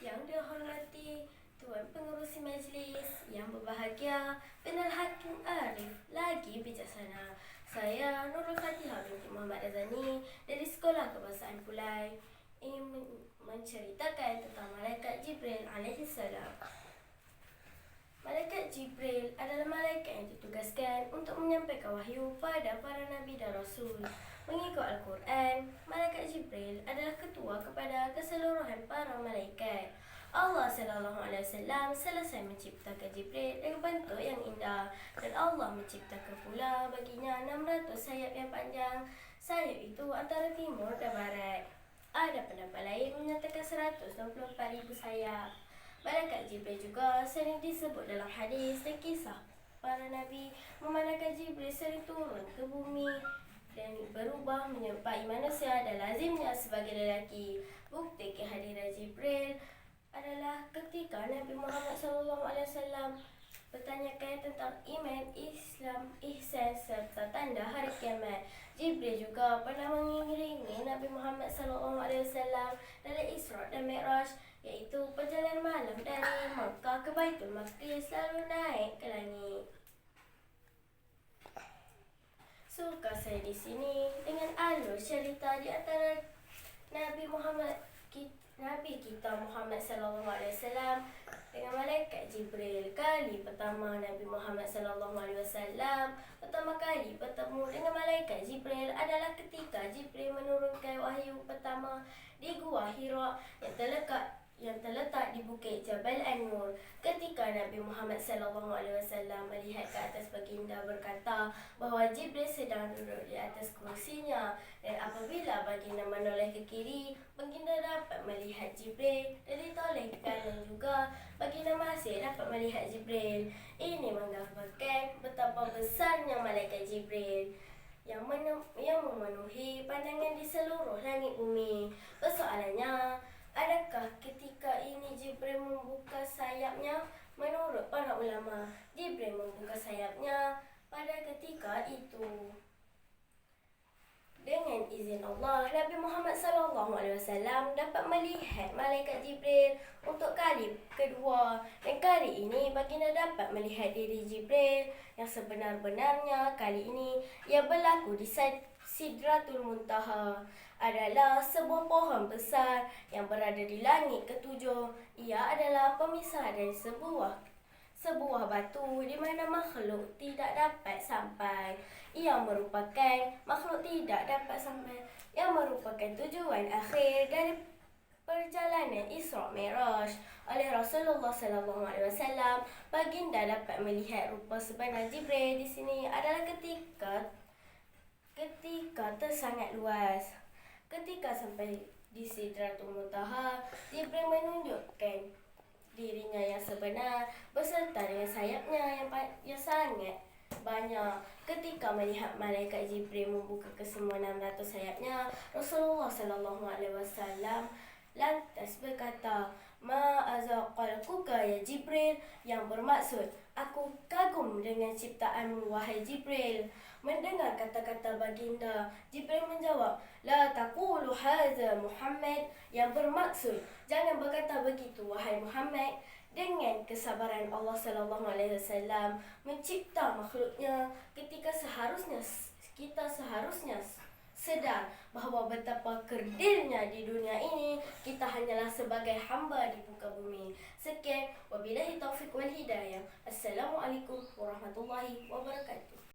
Yang dihormati Tuan Pengerusi Majlis, yang berbahagia Penal Hakim Arif, lagi bijaksana. Saya Nurul Fatihah binti Muhammad Azani dari Sekolah Kebahasaan Pulai ingin menceritakan tentang Malaikat Jibril alaihissalam. Malaikat Jibril adalah malaikat yang ditugaskan untuk menyampaikan wahyu pada para nabi dan rasul. Mengikut Al-Quran, Malaikat Jibril adalah ketua kepada keseluruhan para malaikat. Allah SAW selesai menciptakan Jibril dengan bentuk yang indah, dan Allah menciptakan pula baginya 600 sayap yang panjang. Sayap itu antara timur dan barat. Ada pendapat lain menyatakan 124,000 sayap. Malaikat Jibril juga sering disebut dalam hadis dan kisah para nabi memandangkan Jibril sering turun ke bumi dan berubah menyerupai manusia dan lazimnya sebagai lelaki. Bukti kehadiran Jibril adalah ketika Nabi Muhammad SAW bertanyakan tentang iman, Islam, ihsan serta tanda hari kiamat. Jibril juga pernah mengiringi Nabi Muhammad SAW dalam Isra dan Mi'raj, iaitu perjalanan malam dari Makkah ke Baitul Maqdis lalu naik ke langit. Suka saya di sini dengan alur cerita di antara Nabi kita Muhammad SAW dengan malaikat Jibril. Kali pertama Nabi Muhammad SAW pertama kali bertemu dengan malaikat Jibril adalah ketika Jibril menurunkan wahyu pertama di Gua Hira yang terletak di Bukit Jabal An-Nur. Ketika Nabi Muhammad SAW melihat ke atas, baginda berkata bahawa Jibril sedang duduk di atas kursinya, dan apabila baginda menoleh ke kiri, baginda dapat melihat Jibril, dan ditoleh ke kanan juga, baginda masih dapat melihat Jibril. Ini menggambarkan betapa besarnya malaikat Jibril yang memenuhi pandangan di seluruh langit bumi. Persoalannya, adakah ketika ini Jibril membuka sayapnya? Menurut para ulama, Jibril membuka sayapnya pada ketika itu. Dengan izin Allah, Nabi Muhammad SAW dapat melihat malaikat Jibril untuk kali kedua, dan kali ini baginda dapat melihat diri Jibril yang sebenar-benarnya. Kali ini ia berlaku di Sidratul Muntaha, adalah sebuah pohon besar yang berada di langit ketujuh. Ia adalah pemisah dari sebuah batu di mana makhluk tidak dapat sampai. Ia merupakan tujuan akhir dari perjalanan Isra Mi'raj oleh Rasulullah SAW. Baginda dapat melihat rupa sebenar Jibril di sini adalah ketika tersangat luas. Ketika sampai di Sidratul Muntaha, Jibril menunjukkan dirinya yang sebenar beserta dengan sayapnya yang sangat banyak. Ketika melihat malaikat Jibril membuka kesemua 600 sayapnya, Rasulullah SAW lantas berkata, "Ma'azaqalkuka ya Jibril," yang bermaksud, "Aku kagum dengan ciptaanmu, wahai Jibril." Mendengar kata-kata baginda, Jibril menjawab, "La taqulu hadza Muhammad," yang bermaksud, "Jangan berkata begitu, wahai Muhammad." Dengan kesabaran Allah SAW mencipta makhluknya, kita seharusnya sedar bahawa betapa kerdilnya di dunia ini, kita hanyalah sebagai hamba di muka bumi. Sekian, wabillahi taufiq wal hidayah. Assalamualaikum warahmatullahi wabarakatuh.